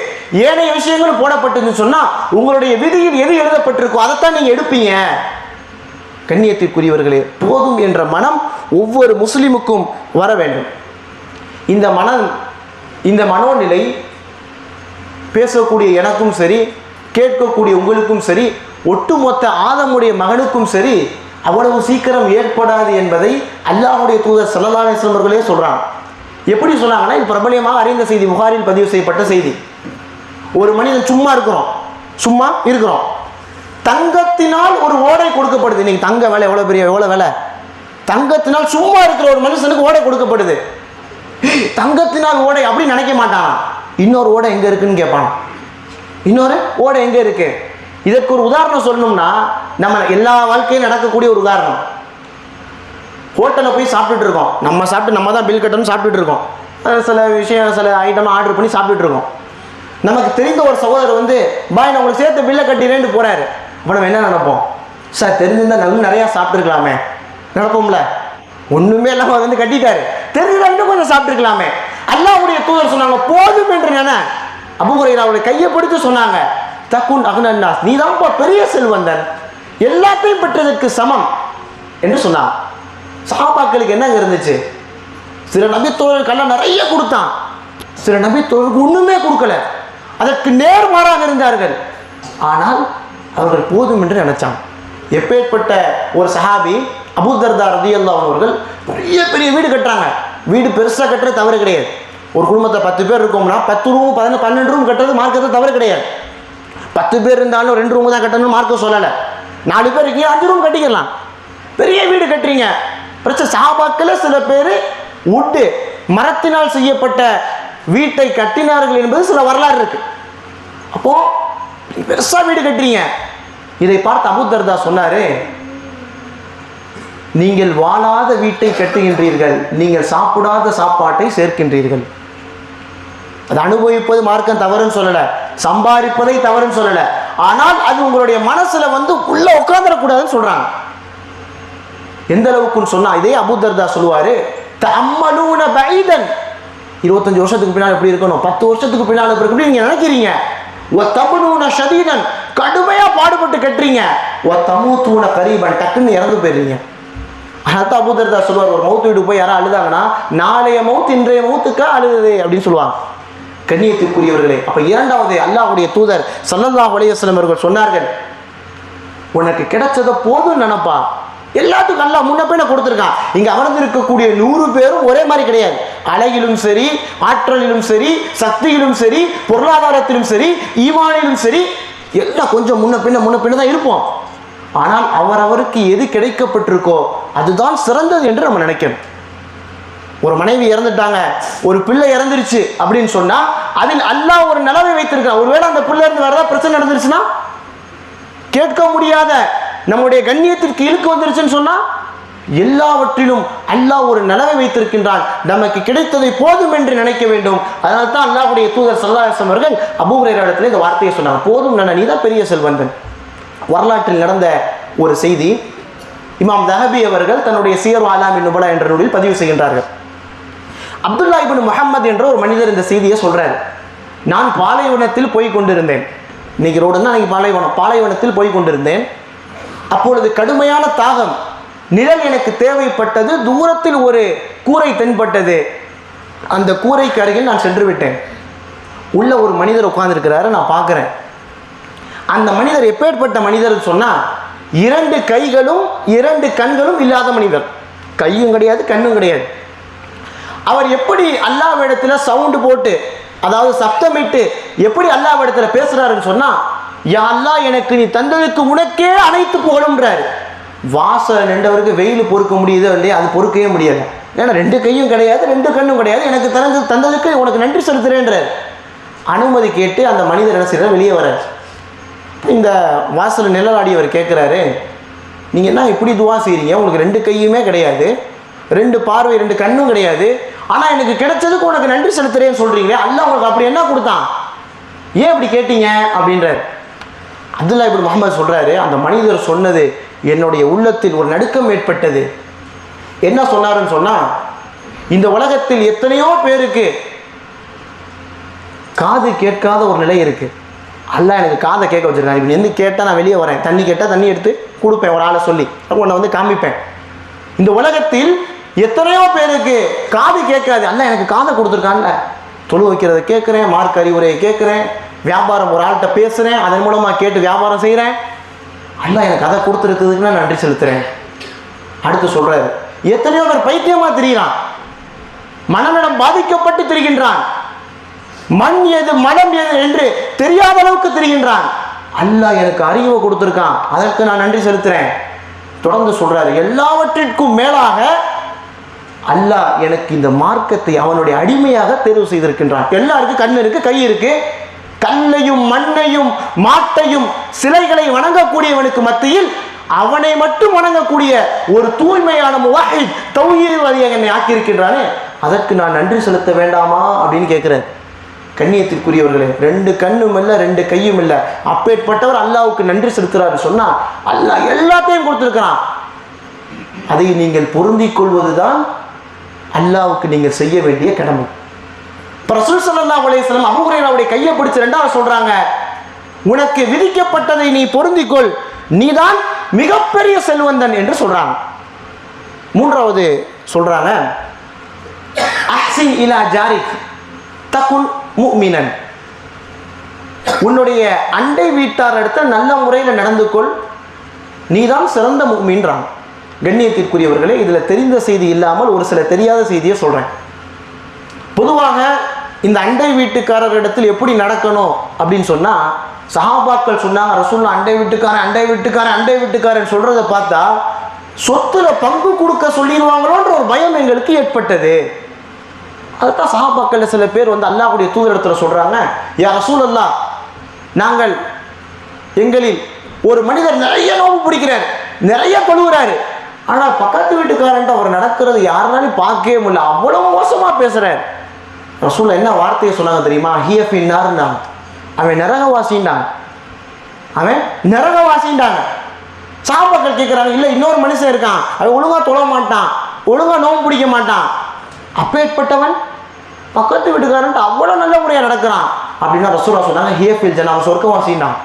ஏனைய விஷயங்களும் போடப்பட்டுன்னு சொன்னால் உங்களுடைய விதியில் எது எழுதப்பட்டிருக்கோ அதைத்தான் நீங்கள் எடுப்பீங்க. கண்ணியத்திற்குரியவர்களே, போதும் என்ற மனம் ஒவ்வொரு முஸ்லிமுக்கும் வர வேண்டும். இந்த மனோநிலை பேசக்கூடிய எனக்கும் சரி, கேட்கக்கூடிய உங்களுக்கும் சரி, ஒட்டுமொத்த ஆதமுடைய மகனுக்கும் சரி அவ்வளவு சீக்கிரம் ஏற்படாது என்பதை அல்லாஹ்வுடைய தூதர் ஸல்லல்லாஹு அலைஹி வஸல்லம் அவர்களே சொல்றாங்க. எப்படி சொன்னாங்கன்னா, இது பிரபலியமாக அறிந்த செய்தி, புகாரில் பதிவு செய்யப்பட்ட செய்தி. ஒரு மனிதன் சும்மா இருக்கிறோம், தங்கத்தினால் ஒரு ஓடை கொடுக்கப்படுது. இன்னைக்கு தங்க விலை எவ்வளோ விலை? தங்கத்தினால் சும்மா இருக்கிற ஒரு மனுஷனுக்கு ஓடை கொடுக்கப்படுது. தங்கத்தினால் ஓடை அப்படி நினைக்க மாட்டான். இன்னொரு ஓடை எங்கே இருக்குன்னு கேட்பான். இன்னொரு ஓடை எங்கே இருக்கு? இதற்கு ஒரு உதாரணம் சொல்லணும்னா, நம்ம எல்லா வாழ்க்கையும் நடக்கக்கூடிய ஒரு உதாரணம். ஹோட்டலில் போய் சாப்பிட்டுட்டு இருக்கோம், நம்ம தான் பில் கட்டணும் சாப்பிட்டுட்டு இருக்கோம். சில ஐட்டம் ஆர்டர் பண்ணி சாப்பிட்டுட்டு இருக்கோம். நமக்கு தெரிந்த ஒரு சகோதரர் பாய் நான் உங்களுக்கு சேர்த்து பில்லை கட்டினேன்னு போறாரு. அப்போ நம்ம என்ன நினைப்போம்? சார் தெரிஞ்சிருந்தா நல்லா நிறையா சாப்பிட்டுருக்கலாமே நினைப்போம்ல. ஒன்றுமே இல்லாமல் கட்டிட்டாரு, தெரிஞ்சுதான் இன்னும் கொஞ்சம் சாப்பிட்டுருக்கலாமே. அல்லாஹ்வுடைய தூதர் சொன்னாங்க, போதும் என்று நினை. அபூ ஹுரைரா அவருடைய கையை பிடித்து சொன்னாங்க, தக்குன் அக்னன்னாஸ், நீ தான்ப்பா பெரிய செல்வந்தன், எல்லாத்தையும் பெற்றதற்கு சமம் என்று சொன்னாங்க. சஹாபாக்களுக்கு என்ன இருந்துச்சு? சில நபித்தோழர்களுக்கெல்லாம் நிறைய கொடுத்தான், சில நபித்தோழர்களுக்கு ஒன்றுமே கொடுக்கல, அதற்கு நேர்மாறாக இருந்தார்கள். ஆனால் அவர்கள் போதும் என்று நினைச்சாங்க. எப்பேற்பட்ட ஒரு சஹாபி அபூ தர்தா ரலியல்லாஹு அன்ஹு அவர்கள் பெரிய பெரிய வீடு கட்டுறாங்க. வீடு பெருசாக கட்டுறது தவறு கிடையாது. ஒரு குடும்பத்தை 10 பேர் இருக்கோம்னா 10 ரூம் 12 ரூம் கட்டுறது மார்க்கத்தில் தவறு கிடையாது. 10 பேர் இருந்தாலும் 2 ரூம் தான் கட்டணும்னு மார்க்கம் சொல்லலை. 4 பேர் இருக்கீங்க, 5 ரூம் கட்டிக்கலாம். பெரிய வீடு கட்டுறீங்க, பிரச்சனை. சஹாபாக்கள் சில பேர் உட்டு மரத்தினால் செய்யப்பட்ட வீட்டை கட்டினார்கள் என்பது சில வரலாறு இருக்கு. அப்போ பெருசா வீடு கட்டுறீங்க. இதை பார்த்து அபூ தர்தா சொன்னாரு, நீங்கள் வாழாத வீட்டை கட்டுகின்றீர்கள், நீங்கள் சாப்பிடாத சாப்பாட்டை சேர்க்கின்றீர்கள். அது அனுபவிப்பது மார்க்கம் தவறுன்னு சொல்லல, சம்பாதிப்பதை தவறுன்னு சொல்லல, ஆனால் அது உங்களுடைய மனசுல உள்ள உட்கார்ந்துடக்கூடாதுன்னு சொல்றாங்க. எந்த அளவுக்குன்னு சொன்னா, இதே அபூ தர்தா சொல்லுவாரு, தஅம்மலூன பைதன், 25 வருஷத்துக்கு பின்னால் எப்படி இருக்கணும், 10 வருஷத்துக்கு பின்னால் எப்படி இருக்கணும் நீங்க நினைக்கிறீங்க. வதபனூன ஷதீதன், கடுமையா பாடுபட்டு கட்டுறீங்க. வதமூதுன கரீபன், டக்குன்னு இறந்து போயிடுறீங்க. அதான் அபூ தர்தா சொல்லுவார், ஒரு மௌத்து வீட்டுக்கு போய் யாரும் அழுதாங்கன்னா, நாளைய மௌத்து இன்றைய மௌத்துக்கா அழுது அப்படின்னு சொல்லுவாங்க. கண்ணியத்திற்குரியவர்களே, அப்ப இரண்டாவது அல்லாஹ்வுடைய தூதர் ஸல்லல்லாஹு அலைஹி வஸல்லம் அவர்கள் சொன்னார்கள், உனக்கு கிடைச்சத போதும் நினைப்பா. எல்லாத்துக்கும் அல்லாஹ் முன்ன பின்ன கொடுத்துருக்கான். இங்க அமர்ந்து இருக்கக்கூடிய 100 பேரும் ஒரே மாதிரி கிடையாது. அழகிலும் சரி, ஆற்றலிலும் சரி, சக்தியிலும் சரி, பொருளாதாரத்திலும் சரி, ஈமானிலும் சரி, எல்லாம் கொஞ்சம் முன்ன பின்ன தான் இருப்போம். ஆனால் அவரவருக்கு எது கிடைக்கப்பட்டிருக்கோ அதுதான் சிறந்தது என்று நம்ம நினைக்கணும். ஒரு மனைவி இறந்துட்டாங்க, ஒரு பிள்ளை இறந்துருச்சு அப்படின்னு சொன்னா அதில் அல்லாஹ் ஒரு நிலவை வைத்திருக்கான். ஒருவேளை அந்த பிள்ளை இருந்து வரதா பிரச்சனை நடந்துருச்சுன்னா கேட்க முடியாத நம்முடைய கண்ணியத்திற்கு இழுக்கு வந்துருச்சுன்னு சொன்னா எல்லாவற்றிலும் அல்லாஹ் ஒரு நலவை வைத்திருக்கின்றான். நமக்கு கிடைத்ததை போதும் என்று நினைக்க வேண்டும். அதனால தான் அல்லாஹ்வுடைய தூதர் ஸல்லல்லாஹு அலைஹி வஸல்லம் அவர்கள் அபூ ஹுரைரா இடத்துல இந்த வார்த்தையை சொன்னாங்க, போதும் நன்ன, நீ தான் பெரிய செல்வந்தன். வரலாற்றில் நடந்த ஒரு செய்தி இமாம் தஹபி அவர்கள் தன்னுடைய சியர் அலாமின் நுபலா என்ற நூலில் பதிவு செய்கின்றார்கள். அப்துல்லா இப்னு முஹம்மது என்ற ஒரு மனிதர் இந்த செய்தியை சொல்றாரு. நான் பாலைவனத்தில் போய் கொண்டிருந்தேன். இன்னைக்கு ரோடு தான், அன்னைக்கு பாலைவனத்தில் போய் கொண்டிருந்தேன். அப்பொழுது கடுமையான தாகம், நிழல் எனக்கு தேவைப்பட்டது. தூரத்தில் ஒரு கூரை தென்பட்டது. அந்த கூரைக்கு அருகில் நான் சென்று விட்டேன். உள்ள ஒரு மனிதர் உட்கார்ந்திருக்கிறாரு, நான் பார்க்குறேன். அந்த மனிதர் எப்பேற்பட்ட மனிதர் சொன்னால், 2 கைகளும் 2 கண்களும் இல்லாத மனிதர். கையும் கிடையாது, கண்ணும் கிடையாது. அவர் எப்படி அல்லாஹ்விடத்தில் சவுண்டு போட்டு, அதாவது சப்தமிட்டு எப்படி அல்லாஹ்விடத்தில் பேசுறாருன்னு சொன்னா, யா அல்லாஹ், எனக்கு நீ தந்ததுக்கு உனக்கே அனைத்து புகழும்ன்றாரு. வாசல் நின்றவருக்கு வெயில் பொறுக்க முடியுதோ இல்லையா, அது பொறுக்கவே முடியாது. ஏன்னா 2 கையும் கிடையாது, 2 கண்ணும் கிடையாது, எனக்கு தந்ததுக்கு உனக்கு நன்றி செலுத்துறேன்றார். அனுமதி கேட்டு அந்த மனிதர் என்ன செய்யறார், வெளியே வர்றார். இந்த வாசல் நிழலாடியவர் கேட்குறாரு, நீங்கள் என்ன இப்படி துவா செய்கிறீங்க, உங்களுக்கு 2 கையுமே கிடையாது, 2 பார்வை 2 கண்ணும் கிடையாது, ஆனால் எனக்கு கிடைச்சதுக்கு உனக்கு நன்றி செலுத்துறேன்னு சொல்கிறீங்களே, அல்லாஹ் உங்களுக்கு அப்படி என்ன கொடுத்தான், ஏன் இப்படி கேட்டீங்க அப்படின்றார். அப்துல்லா இப்னு முஹம்மது சொல்கிறாரு, அந்த மனிதர் சொன்னது என்னுடைய உள்ளத்தில் ஒரு நடுக்கம் ஏற்பட்டது. என்ன சொன்னாருன்னு சொன்னால், இந்த உலகத்தில் எத்தனையோ பேருக்கு காது கேட்காத ஒரு நிலை இருக்குது. அல்லாஹ் எனக்கு காதை கேட்க வச்சுருக்காங்க. இப்போ எந்த கேட்டால் நான் வெளியே வரேன், தண்ணி கேட்டால் தண்ணி எடுத்து கொடுப்பேன், ஒரு ஆளை சொல்லி உன்னை வந்து காமிப்பேன். இந்த உலகத்தில் எத்தனையோ பேருக்கு காது கேட்காது, அல்லாஹ் எனக்கு காதை கொடுத்துருக்கான்ல. தொழு வைக்கிறத கேட்குறேன், மார்க் அறிவுரையை கேட்குறேன், வியாபாரம் ஒரு ஆள்கிட்ட பேசுகிறேன், அதன் மூலமாக கேட்டு வியாபாரம் செய்கிறேன், அல்லாஹ் எனக்கு அதை கொடுத்துருக்குதுக்கு நான் நன்றி செலுத்துகிறேன். அடுத்து சொல்கிறாரு, எத்தனையோ பேர் பைத்தியமாக திரிகிறான், மனநலம் பாதிக்கப்பட்டு திரிகின்றான், மண் எது மனம் எது என்று தெரியாத அளவுக்கு திரிகின்றான், அல்லாஹ் எனக்கு அறிவை கொடுத்துருக்கான், அதற்கு நான் நன்றி செலுத்துகிறேன். தொடர்ந்து சொல்கிறாரு, எல்லாவற்றிற்கும் மேலாக அல்லாஹ் எனக்கு இந்த மார்க்கத்தை அவனுடைய அடிமையாக தேர்வு செய்திருக்கின்றான். எல்லாருக்கும் கண் இருக்கு, கை இருக்கு, கல்லையும் மண்ணையும் மாட்டையும் சிலைகளை வணங்கக்கூடியவனுக்கு மத்தியில் அவனை மட்டும் வணங்கக்கூடிய ஒரு தூய்மையான முவாஹித் தௌஹீத்வாதியாக என்னை ஆக்கியிருக்கின்றானே, அதற்கு நான் நன்றி செலுத்த வேண்டாமா அப்படின்னு கேட்கிறேன். கண்ணியத்திற்குரியவர்களே, 2 கண்ணும் இல்லை, 2 கையும் இல்லை, அப்பேற்பட்டவர் அல்லாஹ்வுக்கு நன்றி செலுத்துறாரு சொன்னா, அல்லாஹ் எல்லாத்தையும் கொடுத்திருக்கிறான். அதை நீங்கள் பொருந்திக் கொள்வதுதான் அல்லாஹ்வுக்கு நீங்கள் செய்ய வேண்டிய கடமை. ரசூல் ஸல்லல்லாஹு அலைஹி வஸல்லம் அபூ ஹுரைராவுடைய கையை பிடிச்சு 2வது சொல்றாங்க, உனக்கு விதிக்கப்பட்டதை நீ பொருந்திக்கொள், நீதான் மிகப்பெரிய செல்வந்தன் என்று சொல்றாங்க. 3வது சொல்றாங்க, அஹ்சின் இலா ஜாரிக் தகுன் முஃமினன், உன்னுடைய அண்டை வீட்டார் இடத்துல நல்ல முறையில் நடந்து கொள், நீதான் சிறந்த முஃமின்றாங்க. கண்ணியத்திற்குரியவர்களே, இதில் தெரிந்த செய்தி இல்லாமல் ஒரு சில தெரியாத செய்தியை சொல்கிறேன். பொதுவாக இந்த அண்டை வீட்டுக்காரரிடத்தில் எப்படி நடக்கணும் அப்படின்னு சொன்னால், சஹாபாக்கள் சொன்னாங்க, ரசூலுல்லாஹ் அண்டை வீட்டுக்காரன் சொல்கிறத பார்த்தா சொத்துல பங்கு கொடுக்க சொல்லிடுவாங்களோன்ற ஒரு பயம் எங்களுக்கு ஏற்பட்டது. அதுதான் சஹாபாக்கள் சில பேர் வந்து அல்லாஹ்வுடைய தூதரிடத்தில் சொல்கிறாங்க, யா ரசூலல்லாஹ், நாங்கள் எங்களில் ஒரு மனிதர் நிறைய நோம்பு பிடிக்கிறார், நிறைய தொழுகிறாரு, ஆனால் பக்கத்து வீட்டுக்காரன்ட்டு அவர் நடக்கிறது யாருனாலும் பார்க்கவே முடியல, அவ்வளோ மோசமாக பேசுகிறார். ரசூலுல்லாஹ் என்ன வார்த்தையை சொன்னாங்க தெரியுமா, ஹிய ஃபின்னார்னாங்க, அவன் நரகவாசின்டாங்க, அவன் நரகவாசின்டாங்க. சஹாபாக்கள் கேட்குறாங்க, இல்லை இன்னொரு மனுஷன் இருக்கான், அவன் ஒழுங்காக தொழ மாட்டான், ஒழுங்காக நோம்பு பிடிக்க மாட்டான், அப்பேற்பட்டவன் பக்கத்து வீட்டுக்காரன்ட்டு அவ்வளோ நல்ல முறையாக நடக்கிறான் அப்படின்னா ரசூலுல்லாஹ் சொன்னாங்க, ஹிய ஃபில் ஜன்னா, அவன் சொர்க்கவாசின்டான்.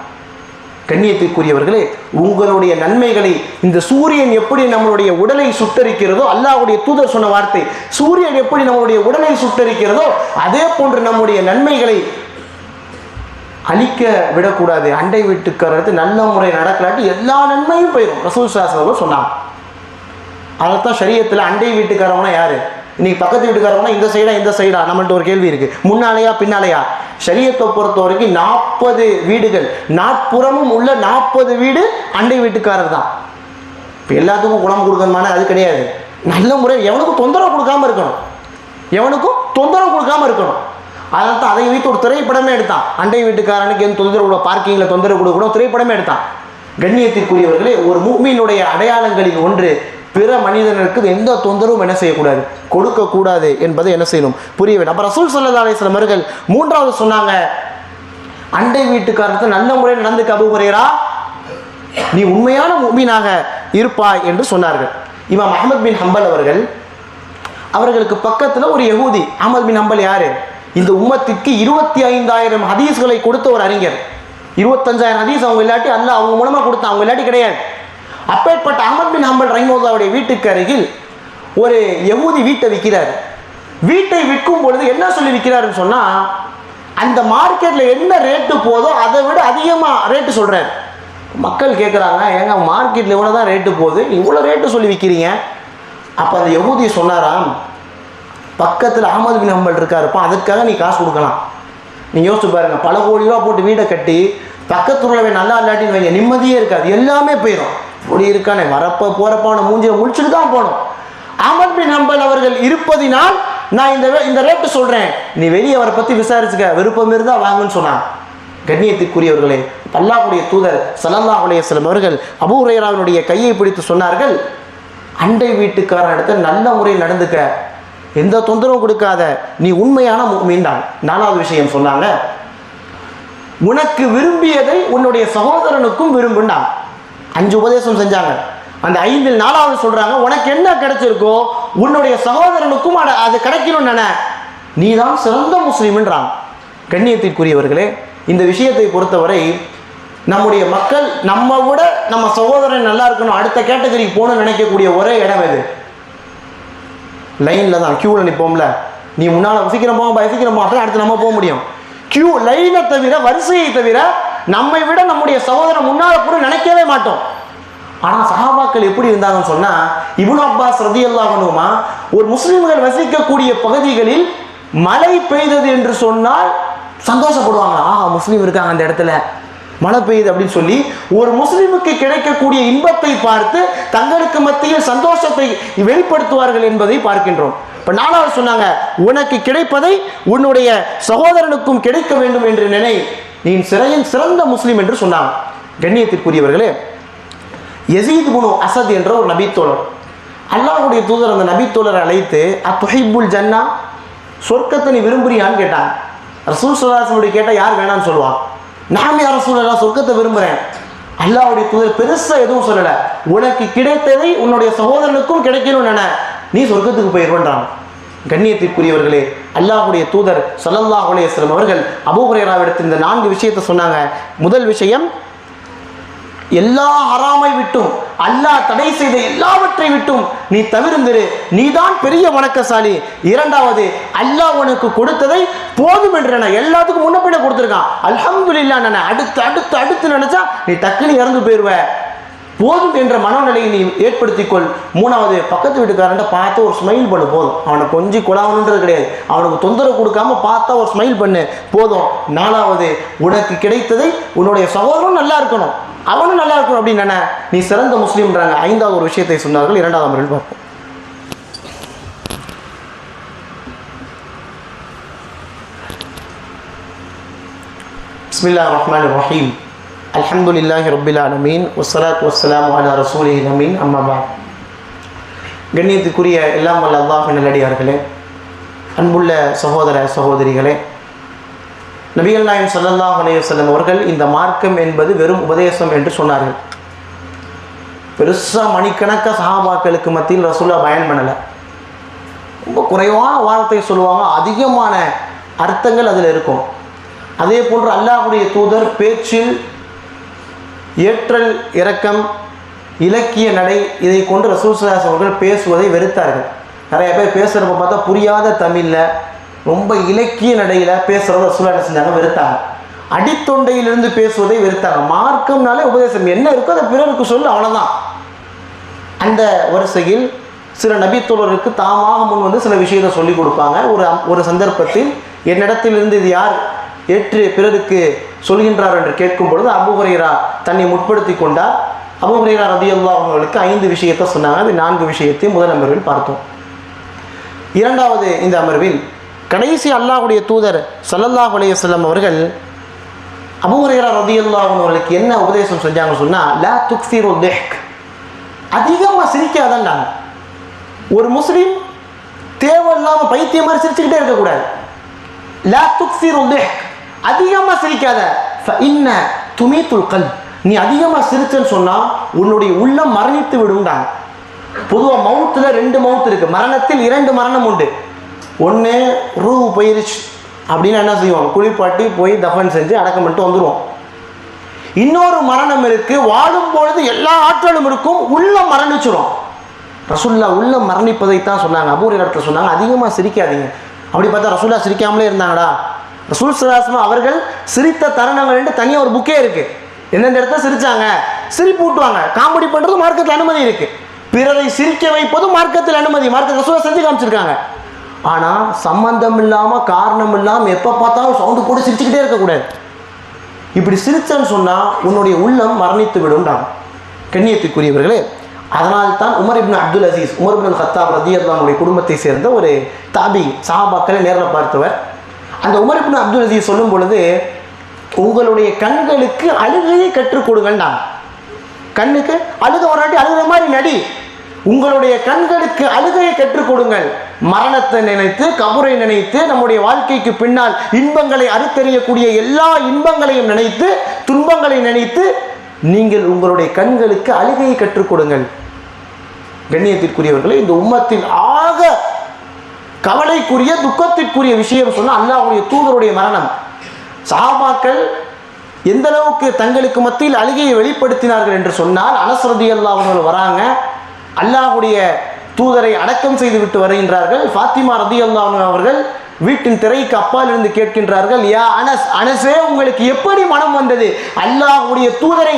கண்ணியத்திற்குரியவர்களே, உங்களுடைய நன்மைகளை இந்த சூரியன் எப்படி நம்மளுடைய உடலை சுட்டரிக்கிறதோ, அல்லாஹ்வுடைய தூதர் சொன்ன வார்த்தை, சூரியன் எப்படி நம்மளுடைய உடலை சுட்டரிக்கிறதோ அதே போன்று நம்முடைய நன்மைகளை அழிக்க விடக்கூடாது. அண்டை வீட்டுக்காரத்து நல்ல முறை நடக்கலாட்டி எல்லா நன்மையும் போயிடும் ரசூல் ஸல்லல்லாஹு அலைஹி வஸல்லம் சொன்னாங்க. அதைத்தான் ஷரியத்தில் அண்டை வீட்டுக்காரவனா யாரு, இன்னைக்கு பக்கத்து வீட்டுக்காரவனா இந்த சைடா நம்மள்ட்ட ஒரு கேள்வி இருக்கு, முன்னாலேயா பின்னாலேயா? ஷரியத்தை பொறுத்த வரைக்கும் 40 வீடுகள், நாற்புறமும் உள்ள 40 வீடு அண்டை வீட்டுக்காரர் தான். இப்போ எல்லாத்துக்கும் குணம் கொடுக்கணுமான அது கிடையாது. நல்ல முறை எவனுக்கும் தொந்தரவு கொடுக்காம இருக்கணும், அதனால தான் அதை வைத்து ஒரு திரைப்படமே எடுத்தான். அண்டை வீட்டுக்காரனுக்கு எந்த தொந்தரவு, பார்க்கிங்கில் தொந்தரவு கொடுக்கணும், திரைப்படமே எடுத்தான். கண்ணியத்திற்குரியவர்களே, ஒரு முஃமினுடைய அடையாளங்களில் ஒன்று பிற மனிதனுக்கு எந்த தொந்தரவும் என்ன செய்யக்கூடாது, கொடுக்கக்கூடாது என்பதை என்ன செய்யணும், புரிய வேண்டும். அப்போ ரசூல் ஸல்லல்லாஹு அலைஹி வஸல்லம் அவர்கள் மூன்றாவது சொன்னாங்க, அண்டை வீட்டுக்காரத்தை நல்ல முறையில் நடந்துக்க அபூ ஹுரைரா, நீ உண்மையான முஃமினாக இருப்பாய் என்று சொன்னார்கள். இமாம் அஹ்மத் பின் ஹம்பல் அவர்களுக்கு பக்கத்தில் ஒரு யகூதி. அஹ்மத் பின் ஹம்பல் யாரு? இந்த உம்மத்திற்கு 25,000 ஹதீஸ்களை கொடுத்த ஒரு அறிஞர். 25,000 ஹதீஸ் அவங்க இல்லாட்டி அல்ல அவங்க மூலமாக கொடுத்தான், அவங்க இல்லாட்டி கிடையாது. அப்பேற்பட்ட அஹ்மத் பின் ஹம்பல் ரஹிமஹுல்லாஹ்வுடைய வீட்டுக்கு அருகில் ஒரு யகூதி வீட்டை விற்கிறார். வீட்டை விற்கும் பொழுது என்ன சொல்லி விற்கிறாருன்னு சொன்னால், அந்த மார்க்கெட்டில் என்ன ரேட்டு போதோ அதை விட அதிகமாக ரேட்டு சொல்கிறார். மக்கள் கேட்குறாங்க, ஏங்க மார்க்கெட்டில் இவ்வளோ தான் ரேட்டு போகுது, இவ்வளோ ரேட்டு சொல்லி விற்கிறீங்க? அப்போ அந்த யகூதி சொன்னாராம், பக்கத்தில் அஹ்மத் பின் ஹம்பல் இருக்காருப்பா, அதுக்காக நீ காசு கொடுக்கலாம். நீங்கள் யோசிச்சு பாருங்கள், பல கோடி ரூபா போட்டு வீடை கட்டி பக்கத்தில் உள்ளவே நல்லா இல்லாட்டின்னு வைங்க, நிம்மதியே இருக்காது, எல்லாமே போயிடும். இப்படி இருக்கானே வரப்போ போகிறப்பான மூஞ்சியை முடிச்சுட்டு தான் போகணும். அஹ்மத் பின் ஹம்பல் அவர்கள் இருப்பதினால் நான் இந்த ரேட்டு சொல்கிறேன், நீ வெளியே அவரை பற்றி விசாரிச்சுக்க, விருப்பம் இருந்தால் வாங்குன்னு சொன்னான். கண்ணியத்திற்குரியவர்களே, அல்லாஹ்வுடைய தூதர் ஸல்லல்லாஹு அலைஹி வஸல்லம் அவர்கள் அபூ ஹுரைராவினுடைய கையை பிடித்து சொன்னார்கள், அண்டை வீட்டுக்காரன் இடத்துல நல்ல முறையில் நடந்துக்க, எந்த தொந்தரவும் கொடுக்காத, நீ உண்மையான முஃமின் தான். நாலாவது விஷயம் சொன்னாங்க, உனக்கு விரும்பியதை உன்னுடைய சகோதரனுக்கும் விரும்புண்டான். 5 உபதேசம் செஞ்சாங்க. அந்த 5ல் 4வது சொல்றாங்க, உனக்கு என்ன கிடைச்சிருக்கோ உன்னுடைய சகோதரனுக்கும் அது கிடைக்கணும்னு நினை, நீ தான் சிறந்த முஸ்லீம்ன்றாங்க. கண்ணியத்திற்குரியவர்களே, இந்த விஷயத்தை பொறுத்தவரை நம்முடைய மக்கள் நம்ம விட நம்ம சகோதரன் நல்லா இருக்கணும், அடுத்த கேட்டகரிக்கு போகணும்னு நினைக்கக்கூடிய ஒரே இடம் எது? லைனில் தான், கியூவில் நிற்போம்ல. நீ முன்னால் சீக்கிரம் போக சீக்கிரம் போக, அடுத்து நம்ம போக முடியும். கியூ லைனை தவிர, வரிசையை தவிர நம்மை விட நம்முடைய சகோதரன் முன்னால் கூட நினைக்கவே மாட்டோம். ஆனால் சஹாபாக்கள் எப்படி இருந்தாங்கன்னு சொன்னால், இப்னு அப்பாஸ் ரலியல்லாஹு அன்ஹுமா ஒரு முஸ்லிம்கள் வசிக்கக்கூடிய பகுதிகளில் மழை பெய்தது என்று சொன்னால் சந்தோஷப்படுவாங்க. முஸ்லீம் இருக்காங்க அந்த இடத்துல, மழை பெய்யுது அப்படின்னு சொல்லி ஒரு முஸ்லிமுக்கு கிடைக்கக்கூடிய இன்பத்தை பார்த்து தங்களுக்கு மத்தியில் சந்தோஷத்தை வெளிப்படுத்துவார்கள் என்பதை பார்க்கின்றோம். இப்போ 4வது சொன்னாங்க, உனக்கு கிடைப்பதை உன்னுடைய சகோதரனுக்கும் கிடைக்க வேண்டும் என்று நினை, நீ சிறந்த முஸ்லீம் என்று சொன்னாங்க. கண்ணியத்திற்குரியவர்களே, யஸீத் இப்னு அஸத் என்ற ஒரு நபித்தோழர், அல்லாஹ்வுடைய தூதர் அந்த நபித்தோழரை அழைத்து, அத்துஹிப்புல் ஜன்னா, சொர்க்கத்தை நீ விரும்புறியான்னு கேட்டாங்க. ரசூல் ஸல்லல்லாஹு அலைஹி வஸல்லம் கேட்டால் யார் வேணான்னு சொல்லுவான்? நான் யா ரசூலல்லாஹ் சொர்க்கத்தை விரும்புகிறேன். அல்லாஹ்வுடைய தூதர் பெருசாக எதுவும் சொல்லலை, உனக்கு கிடைத்ததை உன்னுடைய சகோதரனுக்கும் கிடைக்கணும்னு நினை, நீ சொர்க்கத்துக்கு போயிடுவேன்றான். கண்ணியத்திற்குரியவர்களே, அல்லாஹ்வுடைய தூதர் ஸல்லல்லாஹு அலைஹி வஸல்லம் அவர்கள் அபூ ஹுரைராவிடத்தில் இந்த 4 விஷயத்தை சொன்னாங்க. முதல் விஷயம், எல்லா ஹராமை விட்டும், அல்லாஹ் தடை செய்த எல்லாவற்றை விட்டும் நீ தவிர்ந்திரு, நீதான் பெரிய வணக்கசாலி. 2வது, அல்லாஹ் உனக்கு கொடுத்ததை போதும் என்று நினை, எல்லாத்துக்கும் முன்னப்பிட கொடுத்துருக்கான், அல்ஹம்துலில்லாஹ் நினை, அடுத்து நினைச்சா நீ டக்குன்னு இறந்து போயிடுவ, போதும் என்ற மனநிலையை நீ ஏற்படுத்திக்கொள். 3வது, பக்கத்து வீட்டுக்காரன்ட்ட பார்த்து ஒரு ஸ்மைல் பண்ணு, போதும். அவனை கொஞ்சம் கொலாவணுன்றது கிடையாது, அவனுக்கு தொந்தரவு கொடுக்காம பார்த்தா ஒரு ஸ்மைல் பண்ணு, போதும். 4வது, உனக்கு கிடைத்ததை உன்னுடைய சகோதரனும் நல்லா இருக்கணும், அவனும் நல்லா இருக்கணும் அப்படின்னு நினை, நீ சிறந்த முஸ்லீம்ன்றாங்க. 5வது ஒரு விஷயத்தை சொன்னார்கள். 2வது அமரில் பார்ப்போம். பிஸ்மில்லாஹிர் ரஹ்மானிர் ரஹீம். அல்ஹம்துலில்லாஹி ரப்பில் ஆலமீன், வஸ்ஸலாத்து வஸ்ஸலாமு அலா ரசூலில் அமீன், அம்மா பஅத். கண்ணியத்துக்குரிய எல்லாம் வல்ல அல்லாஹ்வின் நல்லடியார்களே, அன்புள்ள சகோதர சகோதரிகளே, நபிகள் நாயகம் ஸல்லல்லாஹு அலைஹி வஸல்லம் அவர்கள் இந்த மார்க்கம் என்பது வெறும் உபதேசம் என்று சொன்னார்கள். பெருசாக மணிக்கணக்காக சஹாபாக்களுக்கு மத்தியில் ரசூலுல்லாஹ் பயன் பண்ணலை. ரொம்ப குறைவான வார்த்தை சொல்லுவாங்க, அதிகமான அர்த்தங்கள் அதில் இருக்கும். அதே போன்று அல்லாஹ்வுடைய தூதர் பேச்சில் ஏற்றல் இறக்கம், இலக்கிய நடை, இதை கொண்டு ரசூல் ஸல்லல்லாஹு அலைஹி வஸல்லம் அவர்கள் பேசுவதை வெறுத்தார்கள். நிறைய பேர் பேசுகிறப்ப பார்த்தா புரியாத தமிழில் ரொம்ப இலக்கிய நடையில் பேசுகிறத ரசூலுல்லாஹ் என்ன செஞ்சாங்க, வெறுத்தாங்க. அடித்தொண்டையிலிருந்து பேசுவதை வெறுத்தாங்க. மார்க்கம்னாலே உபதேசம், என்ன இருக்கோ அதை பிறருக்கு சொல்லு, அவ்வளோதான். அந்த வரிசையில் சில நபித்தோழருக்கு தாமாக முன் வந்து சில விஷயத்தை சொல்லிக் கொடுப்பாங்க. ஒரு சந்தர்ப்பத்தில் என்னிடத்திலிருந்து இது யார் ஏற்று பிறருக்கு சொல்கின்றார் என்று கேட்கும் பொழுது அபூ ஹுரைரா தன்னை முற்படுத்தி கொண்டார். அபூ ஹுரைரா ரலியல்லாஹு அன்ஹுவுக்கு 5 விஷயத்தை சொன்னாங்க. அது 4 விஷயத்தை முதல் அமர்வில் பார்த்தோம். 2வது இந்த அமர்வில் கடைசி அல்லாஹ்வுடைய தூதர் ஸல்லல்லாஹு அலைஹி வஸல்லம் அவர்கள் அபூ ஹுரைரா ரலியல்லாஹு அன்ஹு அவர்களுக்கு என்ன உபதேசம் செஞ்சாங்கன்னு சொன்னா, லா துக்ஸிரு திஹ்க், அதிகமாக சிரிக்காதன்னாங்க. ஒரு முஸ்லீம் தேவையில்லாமல் பைத்தியம் மாதிரி சிரிச்சுக்கிட்டே இருக்கக்கூடாது. லா துக்ஸிரு திஹ்க், அதிகமாக சிரிக்காத. ஃபஇன்ன துமீத்துல் கல்ப், நீ அதிகமாக சிரிச்சன்னு சொன்னால் உன்னுடைய உள்ளம் மரணித்து விடும்டாங்க. பொதுவாக மவுத்தில் 2 மவுத்து இருக்குது, மரணத்தில் 2 மரணம் உண்டு. ஒன்று ரூ போயிருச்சு அப்படின்னு என்ன செய்வோம், குளிப்பாட்டி போய் தஃபன் செஞ்சு அடக்கம் பண்ணிட்டு வந்துடுவோம். இன்னொரு மரணம் இருக்கு, வாழும் பொழுது எல்லா ஆற்றலும் இருக்கும், உள்ளம் மரணிச்சிடும். ரசூலுல்லாஹ் உள்ளம் மரணிப்பதைத்தான் சொன்னாங்க. அபூ ஹுரைரா இடத்துல சொன்னாங்க, அதிகமாக சிரிக்காதீங்க. அப்படி பார்த்தா ரசூலுல்லாஹ் சிரிக்காமலே இருந்தாங்கடா? ரசூல் ஸல்லல்லாஹு அலைஹி வஸல்லம் அவர்கள் சிரித்த தருணங்கள் தனியாக ஒரு புக்கே இருக்கு. எந்தெந்த இடத்துல சிரிச்சாங்க, சிரிப்பு ஊட்டுவாங்க. காமெடி பண்றது மார்க்கத்தில் அனுமதி இருக்கு. பிறரை சிரிக்க வைப்பது மார்க்கத்தில் அனுமதி, மார்க்கத்தில் ரசூலுல்லாஹ் செஞ்சு காமிச்சிருக்காங்க. ஆனால் சம்பந்தம் இல்லாமல் காரணம் இல்லாமல் எப்போ பார்த்தாலும் சவுண்டு போட்டு சிரிச்சுக்கிட்டே இருக்கக்கூடாது. இப்படி சிரிச்சன்னு சொன்னால் உன்னுடைய உள்ளம் மரணித்து விடும்டாங்க. கண்ணியத்துக்குரியவர்களே, அதனால்தான் Umar ibn Abdul Azeez, Umar ibn Khattab ரலியல்லாஹு அன்ஹுடைய குடும்பத்தை சேர்ந்த ஒரு தாபி, சஹாபாக்களை நேரில் பார்த்தவர். அந்த உமர் இப்னு அப்துல் அசீஸ் சொல்லும் பொழுது, உங்களுடைய கண்களுக்கு அழுகையை கற்றுக் கொடுங்கள்டாங்க. கண்ணுக்கு அழுக வராட்டி அழுகிற மாதிரி நடி, உங்களுடைய கண்களுக்கு அழுகையை கற்றுக் கொடுங்கள். மரணத்தை நினைத்து, கபரை நினைத்து, நம்முடைய வாழ்க்கைக்கு பின்னால் இன்பங்களை அறுத்தறியக்கூடிய எல்லா இன்பங்களையும் நினைத்து, துன்பங்களை நினைத்து நீங்கள் உங்களுடைய கண்களுக்கு அழுகையை கற்றுக் கொடுங்கள். கண்ணியத்திற்குரியவர்களே, இந்த உம்மத்தின் ஆக கவலைக்குரிய துக்கத்திற்குரிய விஷயம் சொன்னால் அல்லாஹ்வுடைய தூதருடைய மரணம். சஹாபாக்கள் எந்த அளவுக்கு தங்களுக்கு மத்தியில் அழுகையை வெளிப்படுத்தினார்கள் என்று சொன்னால், அனஸ் ரலியல்லாஹு அன்ஹு வராங்க, அல்லாஹ்வுடைய தூதரை அடக்கம் செய்து விட்டு வருகின்றார்கள். ஃபாத்திமா ரலியல்லாஹு அன்ஹா அவர்கள் வீட்டின் திரைக்கு அப்பால் இருந்து கேட்கின்றார்கள், யா அனஸ், அனஸே உங்களுக்கு எப்படி மனம் வந்தது? அல்லாஹ்வுடைய தூதரை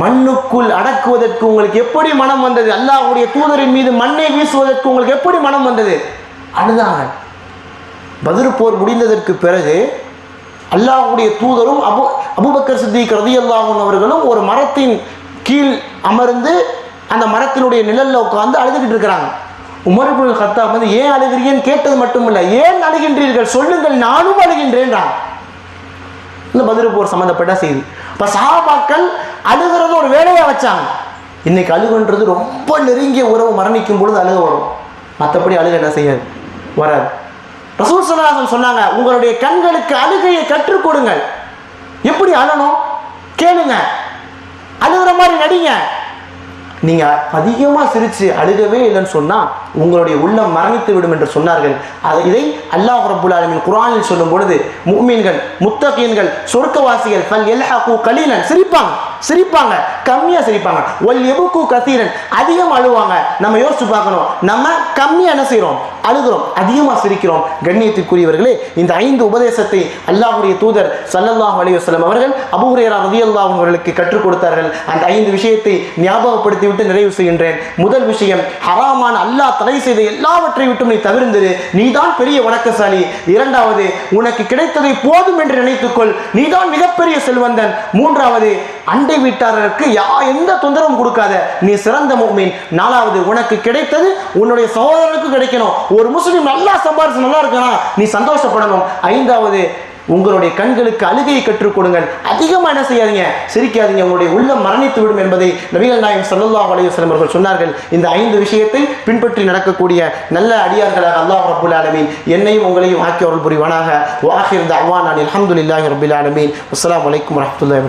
மண்ணுக்குள் அடக்குவதற்கு உங்களுக்கு எப்படி மனம் வந்தது? அல்லாஹ்வுடைய தூதரின் மீது மண்ணை வீசுவதற்கு உங்களுக்கு எப்படி மனம் வந்தது? அழுதாங்க. பத்ர் போர் முடிந்ததற்கு பிறகு அல்லாஹ்வுடைய தூதரும் அபூபக்கர் சித்திக் ரலியல்லாஹு அன்ஹு அவர்களும் ஒரு மரத்தின் கீழ் அமர்ந்து அந்த மரத்தினுடைய நிழல்ல உட்கார்ந்து அழுதுகிட்டு இருக்கிறாங்க. உமர் இப்னு கத்தாப் வந்து ஏன் அழுகிறீங்கன்னு கேட்டது மட்டுமில்லை, ஏன் அழுகின்றீர்கள் சொல்லுங்கள், நானும் அழுகின்றேன்றாங்க. இந்த பத்ர் போர் சம்பந்தப்பட்ட செய்தி. இப்போ சஹாபாக்கள் அழுகிறது ஒரு வேலையா வச்சாங்க. இன்னைக்கு அழுகுன்றது ரொம்ப நெருங்கிய உறவு மரணிக்கும் பொழுது அழுக வரும், மற்றபடி அழுக என்ன செய்யாது, வராது. ரசூல் ஸல்லல்லாஹு அலைஹி வஸல்லம் சொன்னாங்க, உங்களுடைய கண்களுக்கு அழுகையை கற்றுக் கொடுங்கள். எப்படி அழணும் கேளுங்க, அழுகிற மாதிரி நடிங்க. நீங்கள் அதிகமாக சிரித்து அழுகவே இல்லைன்னு சொன்னால் உங்களுடைய உள்ளம் மரணித்து விடும் என்று சொன்னார்கள். இதை அல்லாஹ் ரப்புல் ஆலமீன் குர்ஆனில் சொல்லும் பொழுது, முஃமின்கள், முத்தகீன்கள், சொர்க்கவாசிகள் ஃபல் யல்ஹகு கலீலன், சிரிப்பாங்க, கம்மியாக சிரிப்பாங்க. வல் யபுகு கஸீரன், அதிகமாக அழுவாங்க. நம்ம யோசிச்சு பார்க்கணும், நம்ம கம்மியாக என்ன செய்கிறோம், அழுகிறோம், அதிகமாக சிரிக்கிறோம். கண்ணியத்திற்குரியவர்களே, இந்த 5 உபதேசத்தை அல்லாஹ்வுடைய தூதர் ஸல்லல்லாஹு அலைஹி வஸல்லம் அவர்கள் அபூ ஹுரைரா ரலியல்லாஹு அன்ஹு அவர்களுக்கு கற்றுக் கொடுத்தார்கள். அந்த 5 விஷயத்தை ஞாபகப்படுத்தி விட்டு நிறைவு செய்கின்றேன். முதல் விஷயம், ஹராமான அல்லாஹ் தடை செய்த எல்லாவற்றை விட்டு நீ தவிர்ந்திரு, நீதான் பெரிய வணக்கசாலி. இரண்டாவது, உனக்கு கிடைத்ததை போதும் என்று நினைத்துக்கொள், நீதான் மிகப்பெரிய செல்வந்தன். மூன்றாவது, அண்டை வீட்டாளருக்கு எந்த தொந்தரவும் கொடுக்காத, நீ சிறந்த முஃமின். நாலாவது, உனக்கு கிடைத்தது உன்னுடைய சகோதரனுக்கு கிடைக்கணும். ஒரு முஸ்லிம் நல்லா சம்பாரிச்சு நல்லா இருக்கா, நீ சந்தோஷப்படணும். ஐந்தாவது, உங்களுடைய கண்களுக்கு அழுகையை கற்றுக் கொடுங்கள். அதிகமாக என்ன செய்யாதீங்க, சிரிக்காதீங்க, உங்களுடைய உள்ளம் மரணித்து விடும் என்பதை நபிகள் நாயகம் ஸல்லல்லாஹு அலைஹி வஸல்லம் அவர்கள் சொன்னார்கள். இந்த 5 விஷயத்தை பின்பற்றி நடக்கக்கூடிய நல்ல அடியார்களாக அல்லாஹ் ரப்புல் ஆலமீன் என்னையும் உங்களையும் ஆக்கி அருள் புரிவானாக. வ ஆகிர் தஅவானா அல்ஹம்துலில்லாஹி ரப்பில் ஆலமீன். அஸ்ஸலாமு அலைக்கும் வரஹ்மத்துல்லாஹி.